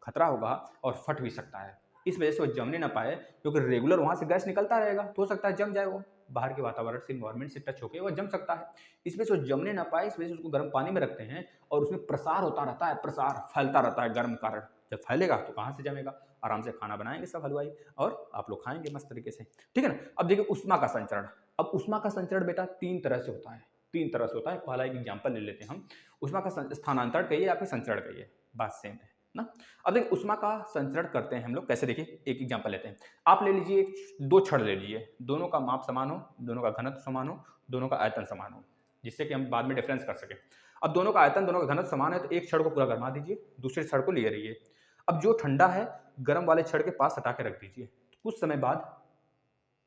खतरा होगा और फट भी सकता है। इस वजह से वो जमने ना पाए, क्योंकि रेगुलर वहां से गैस निकलता रहेगा तो हो सकता है जम जाए, वो बाहर के वातावरण से, इन्वायरमेंट से टच होकर वो जम सकता है। इस वजह से वो जमने ना पाए, इस वजह से उसको गर्म पानी में रखते हैं और उसमें प्रसार होता रहता है, प्रसार फैलता रहता है गर्म कारण। जब फैलेगा तो कहाँ से जमेगा? आराम से खाना बनाएंगे सब हलवाई और आप लोग खाएंगे मस्त तरीके से। ठीक है ना। अब देखिए उष्मा का संचरण। अब उष्मा का संचरण बेटा तीन तरह से होता है, तीन तरह से होता है। पहला एक एग्जांपल ले लेते हैं हम। उष्मा का स्थानांतरण कहिए या फिर संचरण कहिए, बात सेम है ना। अब देखिए उष्मा का संचरण करते हैं हम लोग कैसे, देखिए एक एग्जांपल लेते हैं। आप ले लीजिए दो छड़ ले लीजिए, दोनों का माप समान हो, दोनों का घनत्व समान हो, दोनों का आयतन समान हो, जिससे कि हम बाद में डिफरेंस कर सके। अब दोनों का आयतन, दोनों का घनत्व समान है तो एक छड़ को पूरा गरमा दीजिए, दूसरे छड़ को लिए रहिए। अब जो ठंडा है गर्म वाले छड़ के पास हटा के रख दीजिए। कुछ समय बाद,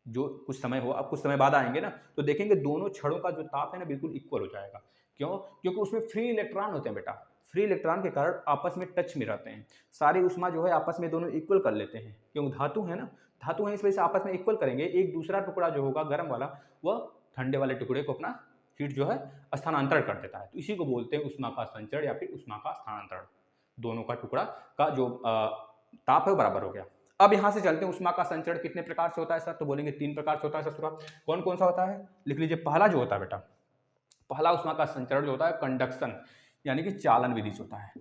जो कुछ समय हो, अब कुछ समय बाद आएंगे ना तो देखेंगे दोनों छड़ों का जो ताप है ना बिल्कुल इक्वल हो जाएगा। क्यों? क्योंकि उसमें फ्री इलेक्ट्रॉन होते हैं बेटा, फ्री इलेक्ट्रॉन के कारण आपस में टच में रहते हैं। सारी उष्मा जो है आपस में दोनों इक्वल कर लेते हैं, क्योंकि धातु है ना, धातु है, इस वजह से आपस में इक्वल करेंगे। एक दूसरा टुकड़ा जो होगा गर्म वाला, वह ठंडे वाले टुकड़े को अपना हीट जो है स्थानांतरण कर देता है। तो इसी को बोलते हैं उष्मा का संचरण या फिर उष्मा का स्थानांतरण। दोनों का टुकड़ा का जो ताप है वो बराबर हो गया। अब यहां से चलते हैं, उष्मा का संचरण कितने प्रकार से होता है सर? तो बोलेंगे तीन प्रकार से होता है ससुरा। कौन कौन सा होता है? लिख लीजिए। पहला जो होता है बेटा, पहला उष्मा का संचरण जो होता है कंडक्शन यानी कि चालन विधि से होता है,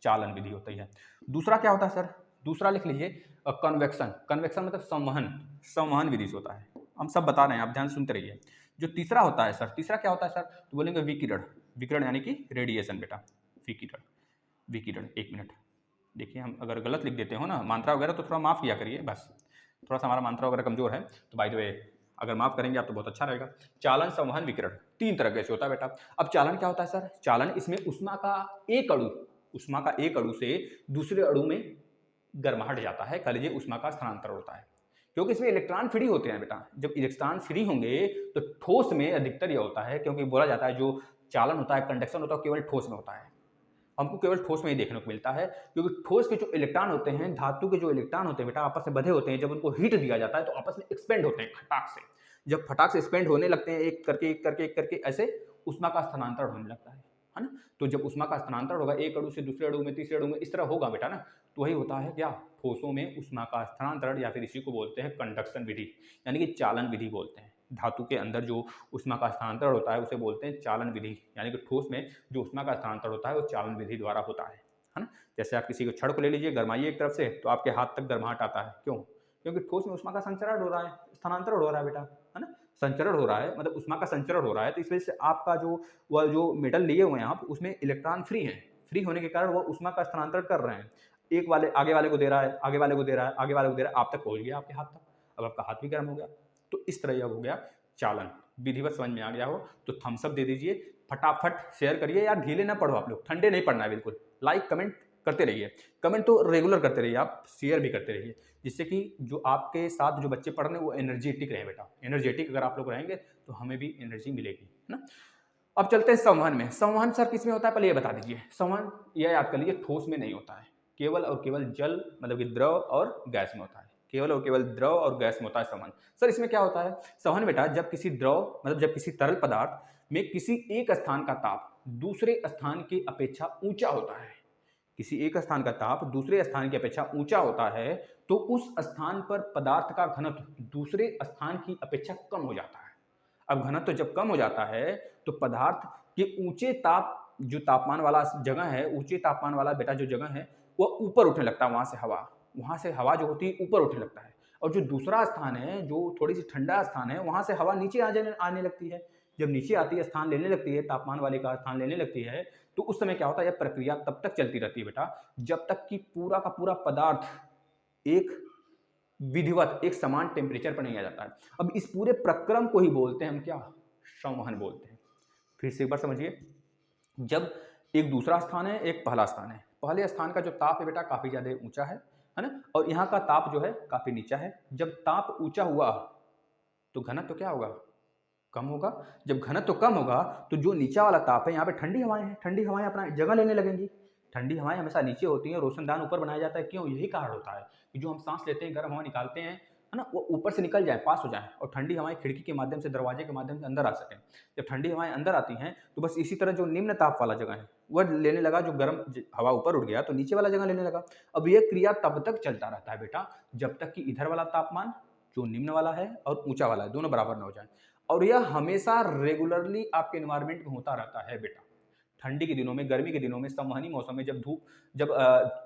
चालन विधि होती है। दूसरा क्या होता है सर? दूसरा लिख लीजिए कन्वेक्शन। कन्वेक्शन मतलब संवहन, संवहन विधि से होता है। हम सब बता रहे हैं, आप ध्यान सुनते रहिए। जो तीसरा होता है सर, तीसरा क्या होता है सर? तो बोलेंगे विकिरण। विकिरण यानी कि रेडिएशन बेटा, विकिरण, विकिरण। एक मिनट देखिए, हम अगर गलत लिख देते हो ना मात्रा वगैरह तो थोड़ा माफ़ किया करिए, बस थोड़ा सा हमारा मात्रा वगैरह कमजोर है, तो बाय द वे अगर माफ़ करेंगे आप तो बहुत अच्छा रहेगा। चालन, संवहन, विकिरण तीन तरह से होता है बेटा। अब चालन क्या होता है सर? चालन, इसमें उष्मा का एक अणु, उष्मा का एक अणु से दूसरे अणु में गर्माहट जाता है, कह लीजिए उष्मा का स्थानांतरण होता है। क्योंकि इसमें इलेक्ट्रॉन फ्री होते हैं बेटा। जब इलेक्ट्रॉन फ्री होंगे तो ठोस में अधिकतर यह होता है, क्योंकि बोला जाता है जो चालन होता है, कंडक्शन होता है, केवल ठोस में होता है। हमको केवल ठोस में ही देखने को मिलता है, क्योंकि ठोस के जो इलेक्ट्रॉन होते हैं, धातु के जो इलेक्ट्रॉन होते हैं बेटा, आपस में बंधे होते हैं। जब उनको हीट दिया जाता है तो आपस में एक्सपेंड होते हैं फटाक से। जब फटाक से एक्सपेंड होने लगते हैं, एक करके एक करके एक करके, ऐसे उष्मा का स्थानांतरण होने लगता है ना। तो जब उष्मा का स्थानांतरण होगा एक अणु से दूसरे अणु में, तीसरे अणु में, इस तरह होगा बेटा ना, तो वही होता है क्या? ठोसों में उष्मा का स्थानांतरण, या फिर इसी को बोलते हैं कंडक्शन विधि यानी कि चालन विधि बोलते हैं। धातु के अंदर जो उष्मा का स्थानांतरण होता है उसे बोलते हैं चालन विधि, यानी कि ठोस में जो उष्मा का स्थानांतरण होता है वो चालन विधि द्वारा होता है ना। जैसे आप किसी को छड़ को ले लीजिए, गरमाइए एक तरफ से तो आपके हाथ तक गर्माहट आता है। क्यों? क्योंकि ठोस में उष्मा का संचरण हो रहा है, स्थानांतरण हो रहा है बेटा, है ना। संचरण हो रहा है मतलब उष्मा का संचरण हो रहा है, तो इस वजह से आपका जो वह जो मेटल लिए हुए हैं आप, उसमें इलेक्ट्रॉन फ्री है। फ्री होने के कारण वो उष्मा का स्थानांतरण कर रहे हैं। एक वाले आगे वाले को दे रहा है, आगे वाले को दे रहा है, आगे वाले को दे रहा है, आप तक पहुंच गया, आपके हाथ तक। अब आपका हाथ भी गर्म हो गया। तो इस तरह यह हो गया चालन। विधिवत समझ में आ गया हो तो थम्स अप दे दीजिए, फटाफट शेयर करिए यार, ढीले ना पढ़ो आप लोग, ठंडे नहीं पढ़ना है बिल्कुल। लाइक कमेंट करते रहिए, कमेंट तो रेगुलर करते रहिए, आप शेयर भी करते रहिए, जिससे कि जो आपके साथ जो बच्चे पढ़ रहे हैं वो एनर्जेटिक रहे बेटा। एनर्जेटिक अगर आप लोग रहेंगे तो हमें भी एनर्जी मिलेगी, है ना। अब चलते हैं संवहन में। संवहन सर किस में होता है पहले ये बता दीजिए। संवहन यह याद कर लीजिए, ठोस में नहीं होता है, केवल और केवल जल मतलब कि द्रव और गैस में होता है। केवल और केवल द्रव और गैस में होता है संवहन। सर इसमें क्या होता है? संवहन बेटा जब किसी द्रव मतलब जब किसी तरल पदार्थ में किसी एक स्थान का ताप दूसरे स्थान की अपेक्षा ऊंचा होता है, किसी एक स्थान का ताप दूसरे स्थान की अपेक्षा ऊंचा होता है, तो उस स्थान पर पदार्थ का घनत्व दूसरे स्थान की अपेक्षा कम हो जाता है। अब घनत्व जब कम हो जाता है तो पदार्थ के ऊंचे ताप जो तापमान वाला जगह है, ऊंचे तापमान वाला बेटा जो जगह है, वो ऊपर उठने लगता है, वहाँ से हवा जो होती है ऊपर उठने लगता है। और जो दूसरा स्थान है, जो थोड़ी-सी ठंडा स्थान है, वहाँ से हवा नीचे आने लगती है। जब नीचे आती है, स्थान लेने लगती है, तापमान वाले का स्थान लेने लगती है, तो उस समय क्या होता है, यह प्रक्रिया तब तक चलती रहती है बेटा, जब तक कि पूरा का पूरा पदार्थ एक विधिवत, एक समान टेम्परेचर पर नहीं आ जाता है। अब इस पूरे प्रक्रम को ही बोलते हैं हम क्या? संवहन बोलते हैं। फिर से एक बार समझिए, जब एक दूसरा स्थान है, एक पहला स्थान है। पहले स्थान का जो ताप है बेटा काफ़ी ज़्यादा ऊँचा है ना? और यहाँ का ताप जो है काफ़ी नीचा है। जब ताप ऊँचा हुआ, तो घनत्व तो क्या होगा? कम होगा। जब घनत्व तो कम होगा, तो जो नीचा वाला ताप है, यहाँ पे ठंडी हवाएँ हैं, ठंडी हवाएँ अपना जगह लेने लगेंगी। ठंडी हवाएँ हमेशा नीचे होती हैं, रोशनदान ऊपर बनाया जाता है। क्यों? यही कारण होता है कि जो हम साँस लेते हैं, गर्म हवा निकालते हैं, है ना? वो ऊपर से निकल जाए, पास हो जाए और ठंडी हवाएँ खिड़की के माध्यम से, दरवाजे के माध्यम से अंदर आ सकें। जब ठंडी हवाएँ अंदर आती हैं, तो बस इसी तरह जो निम्न ताप वाला जगह है, वह लेने लगा, जो गर्म हवा ऊपर उठ गया, तो नीचे वाला जगह लेने लगा। अब ये क्रिया तब तक चलता रहता है बेटा, जब तक कि इधर वाला तापमान, जो निम्न वाला है और ऊँचा वाला है, दोनों बराबर ना हो जाए। और यह हमेशा रेगुलरली आपके एनवायरनमेंट में होता रहता है बेटा। ठंडी के दिनों में, गर्मी के दिनों में, संवहनी मौसम में, जब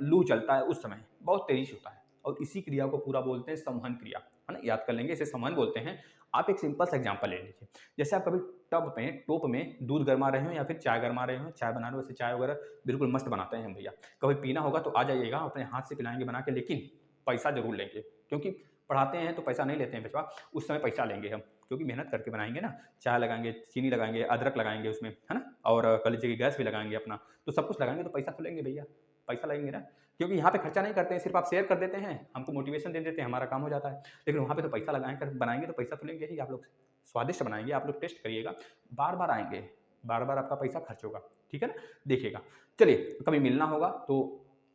लू चलता है, उस समय बहुत तेजी से होता है। और इसी क्रिया को पूरा बोलते हैं संवहन क्रिया, है ना? याद कर लेंगे, इसे संवहन बोलते हैं। आप एक सिंपल सा एग्जांपल ले लीजिए। जैसे आप कभी टोप में दूध गरमा रहे हो या फिर चाय गरमा रहे हो, चाय बना रहे हो, वैसे चाय वगैरह बिल्कुल मस्त बनाते हैं हम भैया। कभी पीना होगा तो आ जाइएगा, अपने हाथ से पिलाएंगे बना के, लेकिन पैसा जरूर लेंगे, क्योंकि पढ़ाते हैं तो पैसा नहीं लेते हैं बचवा, उस समय पैसा लेंगे हम, क्योंकि मेहनत करके बनाएंगे ना। चाय लगाएंगे, चीनी लगाएंगे, अदरक लगाएंगे उसमें, है ना? और कल लीजिए गैस भी लगाएंगे अपना, तो सब कुछ लगाएंगे तो पैसा तो लेंगे भैया, पैसा लगेंगे ना। क्योंकि यहाँ पे खर्चा नहीं करते हैं, सिर्फ आप शेयर कर देते हैं, हमको मोटिवेशन दे देते हैं, हमारा काम हो जाता है। लेकिन वहाँ पे तो पैसा लगाए कर बनाएंगे तो पैसा तो लेंगे ही आप लोग से। स्वादिष्ट बनाएंगे, आप लोग टेस्ट करिएगा, बार बार आएंगे, बार बार आपका पैसा खर्च होगा, ठीक है ना? देखिएगा। चलिए, कभी मिलना होगा तो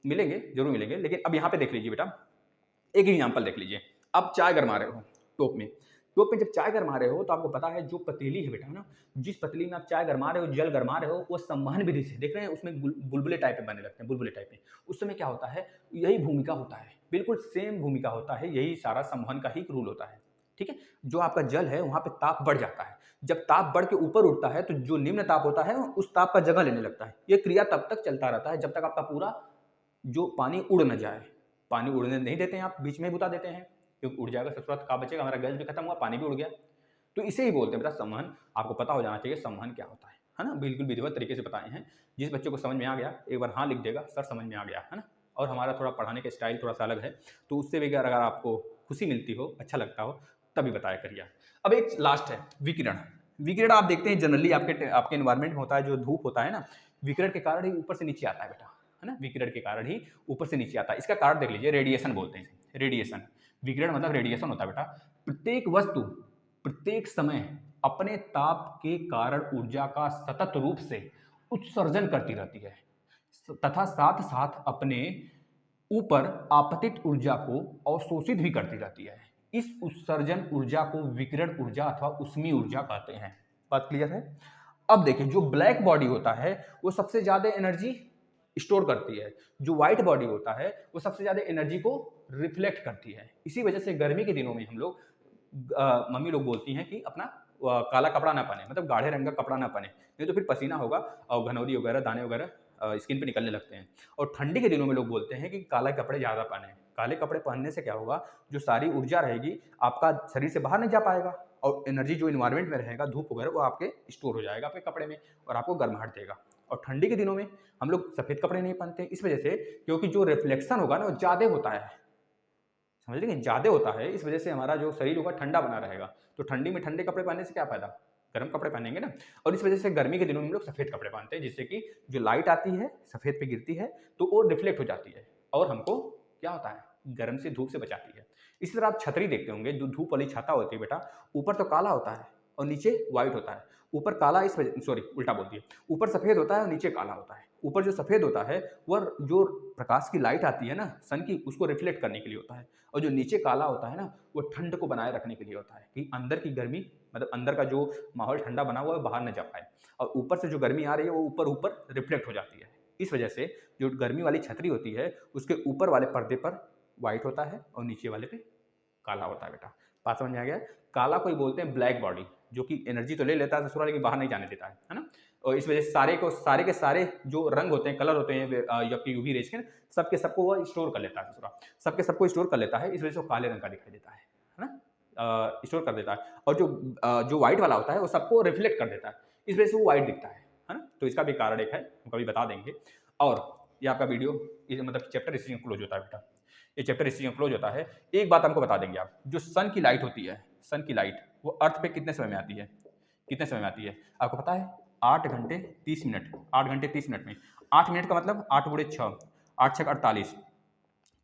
मिलेंगे, जरूर मिलेंगे। लेकिन अब यहाँ पे देख लीजिए बेटा, एक एग्जाम्पल देख लीजिए। आप चाय गरमा रहे हो टोप में, टोप में जब चाय गरमा रहे हो, तो आपको पता है जो पतीली है बेटा, है ना, जिस पतीली में आप चाय गरमा रहे हो, जल गरमा रहे हो, वो संवहन विधि से, देख रहे हैं, उसमें बुलबुले टाइप में बनने लगते हैं, बुलबुले टाइप में। उस समय क्या होता है, यही भूमिका होता है, बिल्कुल सेम भूमिका होता है, यही सारा संवहन का ही रूल होता है, ठीक है? जो आपका जल है, वहां पे ताप बढ़ जाता है। जब ताप बढ़ के ऊपर उठता है, तो जो निम्न ताप होता है, उस ताप का जगह लेने लगता है। ये क्रिया तब तक चलता रहता है, जब तक आपका पूरा जो पानी उड़ न जाए। पानी उड़ने नहीं देते हैं आप, बीच में ही बुता देते हैं, क्योंकि उड़ जाएगा ससुराल तो कहाँ बचेगा, हमारा गैस भी खत्म हुआ, पानी भी उड़ गया। तो इसे ही बोलते हैं बेटा संवहन। आपको पता हो जाना चाहिए संवहन क्या होता है ना? बिल्कुल विधिवत तरीके से बताए हैं। जिस बच्चे को समझ में आ गया, एक बार हाँ लिख देगा, सर समझ में आ गया, है ना? और हमारा थोड़ा पढ़ाने का स्टाइल थोड़ा सा अलग है, तो उससे भी अगर आपको खुशी मिलती हो, अच्छा लगता हो, तभी बताया करिए। अब एक लास्ट है विकिरण। विकिरण आप देखते हैं जनरली आपके एनवायरमेंट में होता है, जो धूप होता है ना, विकिरण के कारण ही ऊपर से नीचे आता है बेटा, है ना? विकिरण के कारण ही ऊपर से नीचे आता है। इसका कारण देख लीजिए, रेडिएशन बोलते हैं इसे, रेडिएशन। विकिरण मतलब रेडिएशन होता है बेटा। प्रत्येक वस्तु प्रत्येक समय अपने ताप के कारण ऊर्जा का सतत रूप से उत्सर्जन करती रहती है, तथा साथ साथ अपने ऊपर आपतित ऊर्जा को अवशोषित भी करती रहती है। इस उत्सर्जन ऊर्जा को विकिरण ऊर्जा अथवा उष्मीय ऊर्जा कहते हैं। बात क्लियर है? अब देखिए, जो ब्लैक बॉडी होता है वो सबसे ज्यादा एनर्जी स्टोर करती है, जो व्हाइट बॉडी होता है वो सबसे ज्यादा एनर्जी को रिफ्लेक्ट करती है। इसी वजह से गर्मी के दिनों में हम लोग, मम्मी लोग बोलती हैं कि अपना काला कपड़ा ना पहने, मतलब गाढ़े रंग का कपड़ा ना पहने, नहीं तो फिर पसीना होगा और घनौरी वगैरह, दाने वगैरह स्किन पे निकलने लगते हैं। और ठंडी के दिनों में लोग बोलते हैं कि काले कपड़े ज़्यादा पहने। काले कपड़े पहनने से क्या होगा, जो सारी ऊर्जा रहेगी आपका शरीर से बाहर नहीं जा पाएगा, और एनर्जी जो इन्वायरमेंट में रहेगा, धूप वगैरह, वो आपके स्टोर हो जाएगा आपके कपड़े में और आपको गर्माहट देगा। और ठंडी के दिनों में हम लोग सफ़ेद कपड़े नहीं पहनते, इस वजह से, क्योंकि जो रिफ्लेक्शन होगा ना वो ज़्यादा होता है, समझ रहे हैं? ज़्यादा होता है, इस वजह से हमारा जो शरीर होगा ठंडा बना रहेगा। तो ठंडी में ठंडे कपड़े पहनने से क्या फ़ायदा, गर्म कपड़े पहनेंगे ना। और इस वजह से गर्मी के दिनों में हम लोग सफ़ेद कपड़े पहनते हैं, जिससे कि जो लाइट आती है सफ़ेद पे गिरती है तो वो रिफ्लेक्ट हो जाती है और हमको क्या होता है, गर्म से, धूप से बचाती है। इसी तरह आप छतरी देखते होंगे, जो धूप वाली छाता होती है बेटा, ऊपर तो काला होता है और नीचे व्हाइट होता है। ऊपर काला, इस वजह, सॉरी उल्टा बोल दिया, ऊपर सफ़ेद होता है और नीचे काला होता है। ऊपर जो सफ़ेद होता है वह जो प्रकाश की लाइट आती है ना सन की, उसको रिफ्लेक्ट करने के लिए होता है, और जो नीचे काला होता है ना, वो ठंड को बनाए रखने के लिए होता है, कि अंदर की गर्मी, मतलब अंदर का जो माहौल ठंडा बना हुआ है बाहर न जा पाए, और ऊपर से जो गर्मी आ रही है वो ऊपर ऊपर रिफ्लेक्ट हो जाती है। इस वजह से जो गर्मी वाली छतरी होती है, उसके ऊपर वाले पर्दे पर व्हाइट होता है और नीचे वाले पे काला होता है बेटा। बात समझ में आ गया? काला कोई बोलते हैं ब्लैक बॉडी, जो कि एनर्जी तो ले लेता है ससुराल, लेकिन बाहर नहीं जाने देता है ना? और इस वजह से सारे के सारे जो रंग होते हैं, कलर होते हैं आपके यूवी रेज के, सबके सबको वो स्टोर कर लेता है, सबके सबको स्टोर कर लेता है। इस वजह से वो काले रंग का दिखाई देता है ना, स्टोर कर देता है। और जो व्हाइट वाला होता है वो सबको रिफ्लेक्ट कर देता है, इस वजह से वो व्हाइट दिखता है ना। तो इसका भी कारण एक है, हम कभी बता देंगे। और ये आपका वीडियो मतलब चैप्टर इसी में क्लोज होता है बेटा, ये चैप्टर इसी में क्लोज होता है। एक बात हमको बता देंगे आप, जो सन की लाइट होती है, सन की लाइट वो अर्थ पे कितने समय में आती है, कितने समय में आती है आपको पता है? 8 घंटे 30 मिनट, 8 घंटे 30 मिनट में। 8 मिनट का मतलब 8 गुणे 6, 8 6 48,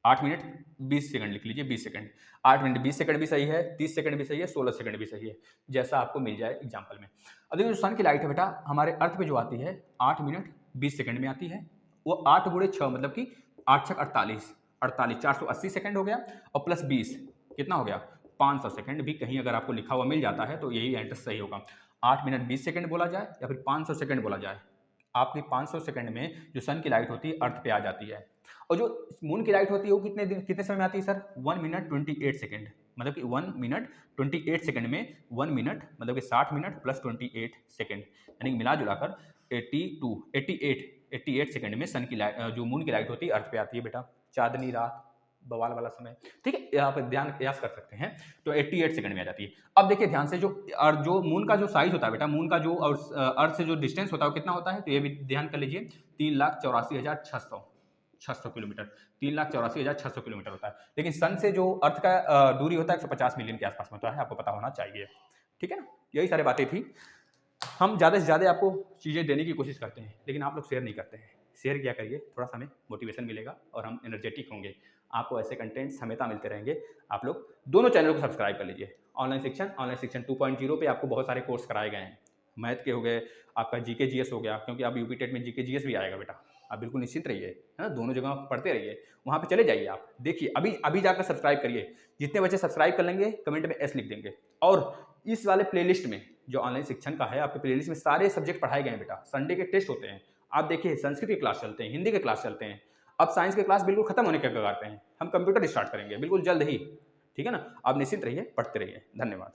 8 मिनट 20 सेकंड लिख लीजिए, 20 सेकंड। 8 मिनट 20 सेकंड भी सही है, 30 सेकंड भी सही है, 16 सेकंड भी सही है, जैसा आपको मिल जाए एग्जाम्पल में। अब देखिए जो सन की लाइट है बेटा हमारे अर्थ पे जो आती है 8 मिनट 20 सेकंड में आती है, वो 8 गुणे 6 मतलब कि 8 6 48, 480 सेकंड हो गया, और प्लस 20 कितना हो गया 500 सेकंड। भी कहीं अगर आपको लिखा हुआ मिल जाता है तो यही आंसर सही होगा। 8 मिनट 20 सेकंड बोला जाए या फिर 500 सेकंड बोला जाए, आपकी 500 सेकंड में जो सन की लाइट होती है अर्थ पे आ जाती है। और जो मून की लाइट होती है वो कितने समय में आती है सर? 1 मिनट 28 सेकंड, मतलब कि 1 मिनट 28 सेकंड में 1 मिनट मतलब कि 60 मिनट प्लस 28 सेकंड, यानी कि मिला जुलाकर 88 सेकंड में सन की लाइट जो मून की लाइट होती है अर्थ पे आती है बेटा। चांदनी रात, बवाल वाला समय, ठीक है, यहाँ पे ध्यान कयास कर सकते हैं। तो 88 सेकंड में आ जाती है। अब देखिए ध्यान से, जो मून का जो साइज होता है बेटा, मून का जो और अर्थ से जो डिस्टेंस होता है वो कितना होता है, तो ये भी ध्यान कर लीजिए, 3,84,600 किलोमीटर, 3,84,600 किलोमीटर होता है। लेकिन सन से जो अर्थ का दूरी होता है 150 मिलियन के आसपास में होता है, आपको पता होना चाहिए, ठीक है ना। यही सारी बातें थी। हम ज़्यादा से ज़्यादा आपको चीज़ें देने की कोशिश करते हैं, लेकिन आप लोग शेयर नहीं करते हैं। शेयर किया करिए, थोड़ा सा हमें मोटिवेशन मिलेगा और हम एनर्जेटिक होंगे। आपको ऐसे कंटेंट्स हमेशा मिलते रहेंगे। आप लोग दोनों चैनल को सब्सक्राइब कर लीजिए। ऑनलाइन शिक्षण 2.0 पे आपको बहुत सारे कोर्स कराए गए हैं। मैथ के हो गए, आपका जीके जीएस हो गया, क्योंकि अब यूपी टेट में जीके जीएस भी आएगा बेटा। आप बिल्कुल निश्चित रहिए, है ना, दोनों जगह पढ़ते रहिए, वहाँ पे चले जाइए, आप देखिए, अभी जाकर सब्सक्राइब करिए। जितने बच्चे सब्सक्राइब कर लेंगे कमेंट में एस लिख देंगे। और इस वाले प्लेलिस्ट में जो ऑनलाइन शिक्षण का है, आपके प्लेलिस्ट में सारे सब्जेक्ट पढ़ाए गए हैं बेटा। संडे के टेस्ट होते हैं, आप देखिए, संस्कृत के क्लास चलते हैं, हिंदी के क्लास चलते हैं। अब साइंस के क्लास बिल्कुल खत्म होने के कगार पे हैं, हम कंप्यूटर स्टार्ट करेंगे बिल्कुल जल्द ही, ठीक है ना। आप निश्चिंत रहिए, पढ़ते रहिए। धन्यवाद।